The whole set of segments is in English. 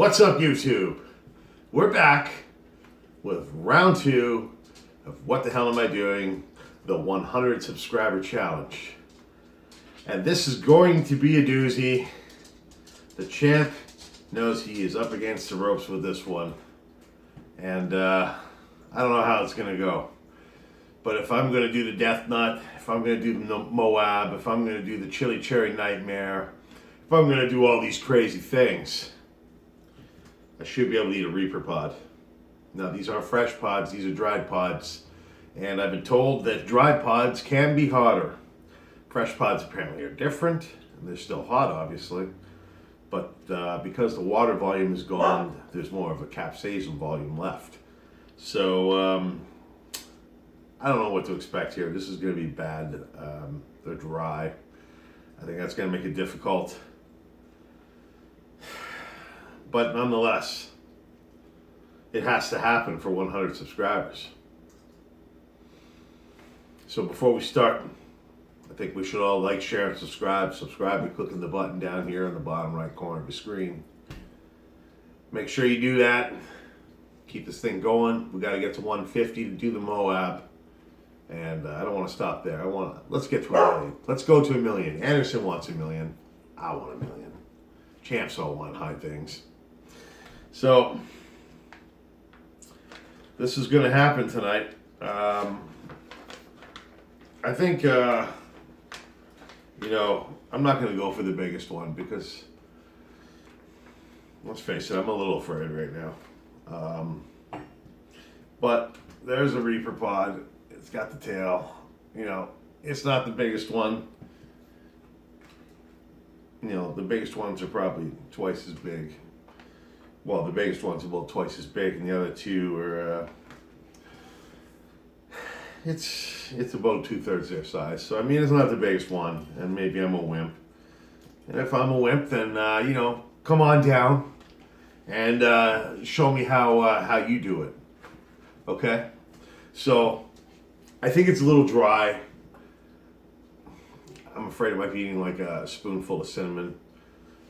What's up, YouTube? We're back with round 2 of What the Hell Am I Doing? The 100 Subscriber Challenge. And this is going to be a doozy. The champ knows he is up against the ropes with this one. And I don't know how it's going to go. But if I'm going to do the Death Nut, if I'm going to do the Moab, if I'm going to do the Chili Cherry Nightmare, if I'm going to do all these crazy things, I should be able to eat a Reaper pod. Now, these aren't fresh pods, these are dried pods. And I've been told that dried pods can be hotter. Fresh pods apparently are different, and they're still hot, obviously. But because the water volume is gone, there's more of a capsaicin volume left. So, I don't know what to expect here. This is going to be bad. They're dry. I think that's going to make it difficult. But nonetheless, it has to happen for 100 subscribers. So before we start, I think we should all like, share, and subscribe. Subscribe by clicking the button down here in the bottom right corner of the screen. Make sure you do that. Keep this thing going. We got to get to 150 to do the Moab. And I don't want to stop there. Let's get to a million. Let's go to a million. Anderson wants a million. I want a million. Champs all want high things. So, this is going to happen tonight. I think, I'm not going to go for the biggest one because, let's face it, I'm a little afraid right now. But there's a Reaper pod. It's got the tail. It's not the biggest one. The biggest ones are probably twice as big. Well, the biggest one's about twice as big, and the other two are, it's about 2/3 their size. So, it's not the biggest one, and maybe I'm a wimp. And if I'm a wimp, then, come on down and show me how you do it. Okay? So, I think it's a little dry. I'm afraid I might be eating like a spoonful of cinnamon.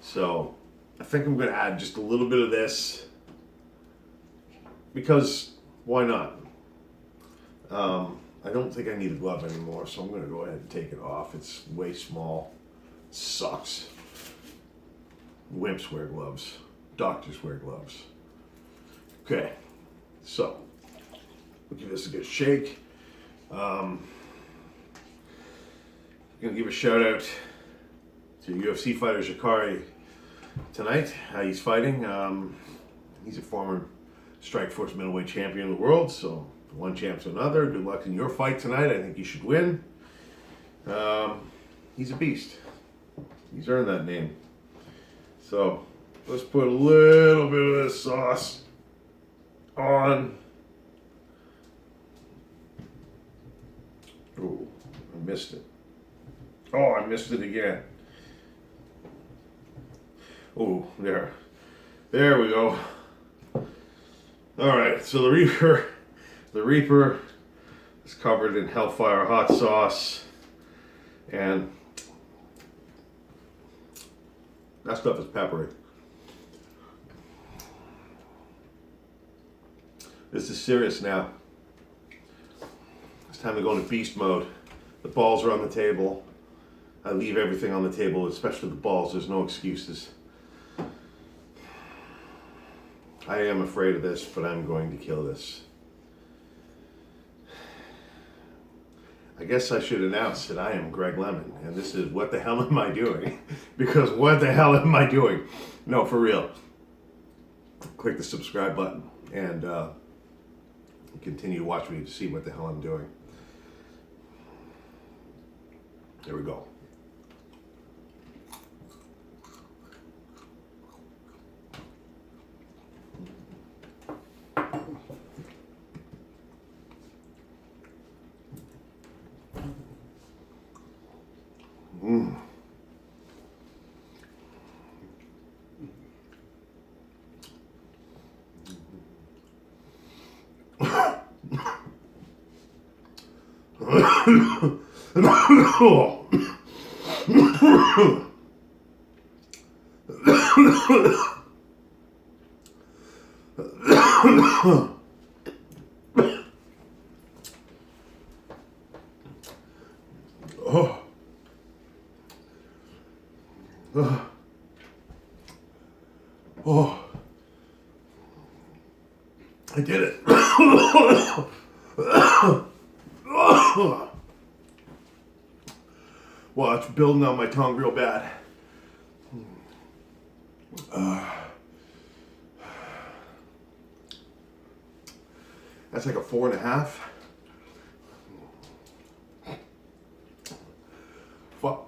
So I think I'm going to add just a little bit of this because why not? I don't think I need a glove anymore, so I'm going to go ahead and take it off. It's way small. It sucks. Wimps wear gloves. Doctors wear gloves. Okay, so we'll give this a good shake. I'm going to give a shout out to UFC fighter Jacare tonight. He's fighting. He's a former Strikeforce middleweight champion of the world, so one champ to another. Good luck in your fight tonight. I think you should win. He's a beast. He's earned that name. So let's put a little bit of this sauce on. Oh, I missed it. Oh, I missed it again. Oh, there. There we go. All right, so the Reaper is covered in Hellfire hot sauce, and that stuff is peppery. This is serious now. It's time to go into beast mode. The balls are on the table. I leave everything on the table, especially the balls. There's no excuses. I am afraid of this, but I'm going to kill this. I guess I should announce that I am Greg Lemon, and this is What the Hell Am I Doing? Because what the hell am I doing? No, for real. Click the subscribe button and continue to watch me to see what the hell I'm doing. There we go. Oh. Oh. I did it. Well, it's building on my tongue real bad. That's like a 4.5. Fuck.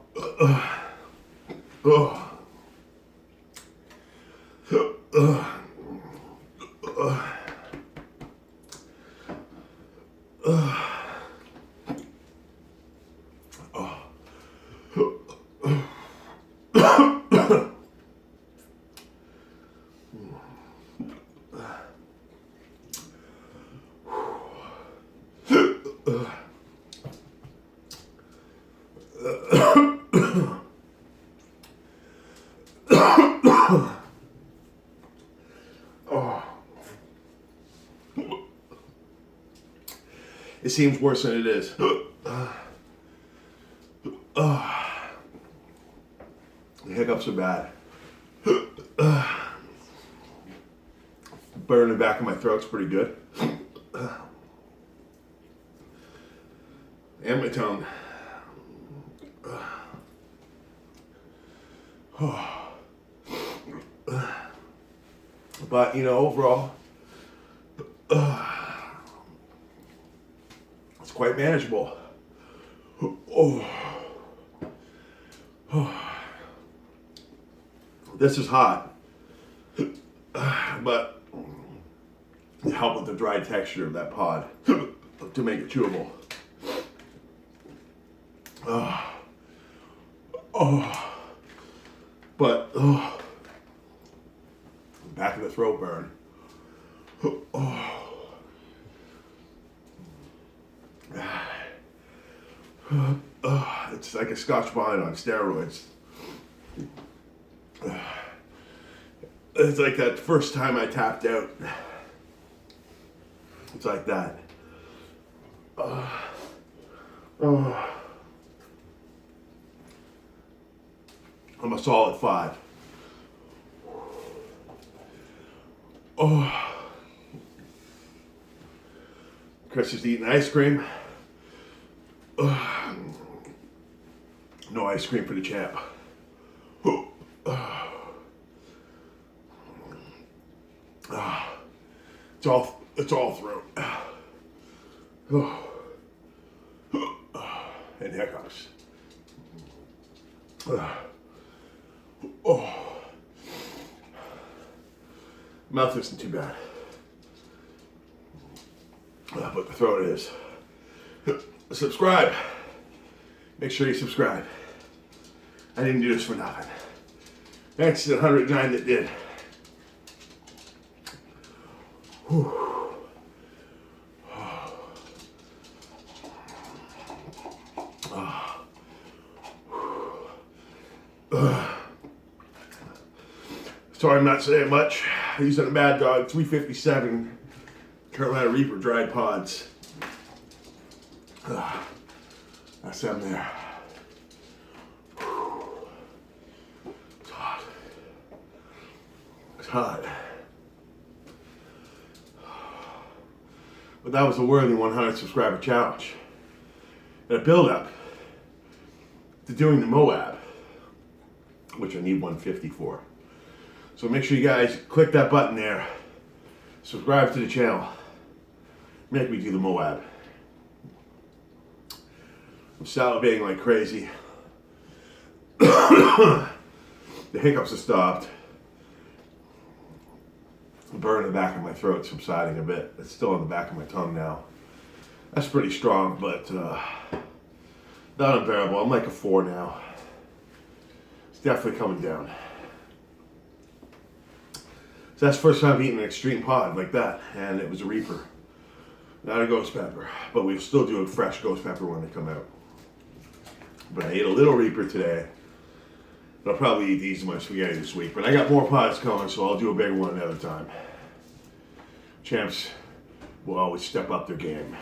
It seems worse than it is. The hiccups are bad. Burn in the back of my throat's pretty good. And my tongue. But, you know, overall, it's quite manageable. This is hot, but it helped with the dry texture of that pod to make it chewable. But back of the throat burn. It's like a Scotch bonnet on steroids. It's like that first time I tapped out. It's like that. I'm a solid 5. Chris is eating ice cream. No ice cream for the champ. It's all throat. And hiccups. Mouth isn't too bad. But the throat is. Subscribe. Make sure you subscribe. I didn't do this for nothing. Thanks to the 109 that did. Sorry I'm not saying much. Using a Mad Dog 357 Carolina Reaper dried pods. That's them there. It's hot. It's hot. But that was the worthy 100 subscriber challenge. And a build up to doing the Moab, which I need 150 for. So make sure you guys click that button there. Subscribe to the channel. Make me do the Moab. I'm salivating like crazy. The hiccups have stopped. The burn in the back of my throat subsiding a bit. It's still on the back of my tongue now. That's pretty strong, but not unbearable. I'm like a 4 now. It's definitely coming down. So that's the first time eating an extreme pod like that, and it was a Reaper, not a ghost pepper. But we'll still do a fresh ghost pepper when they come out. But I ate a little Reaper today. I'll probably eat these in my spaghetti this week. But I got more pods coming, so I'll do a bigger one another time. champs will always step up their game.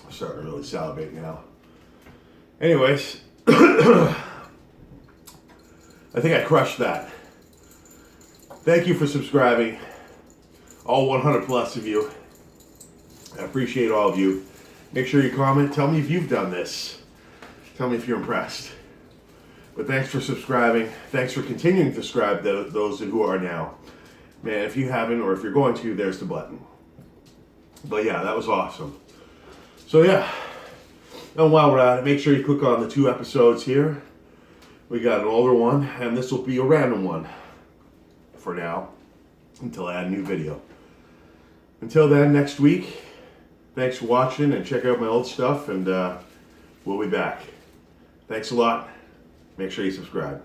I'm starting to really salivate now. Anyways, I think I crushed that. Thank you for subscribing, all 100 plus of you. I appreciate all of you. Make sure you comment. Tell me if you've done this. Tell me if you're impressed. But thanks for subscribing. Thanks for continuing to subscribe, those who are now. Man, if you haven't, or if you're going to, there's the button. But yeah, that was awesome. So yeah, and while we're at it, make sure you click on the 2 episodes here. We got an older one, and this will be a random one for now, until I add a new video. Until then, next week, thanks for watching, and check out my old stuff, and we'll be back. Thanks a lot. Make sure you subscribe.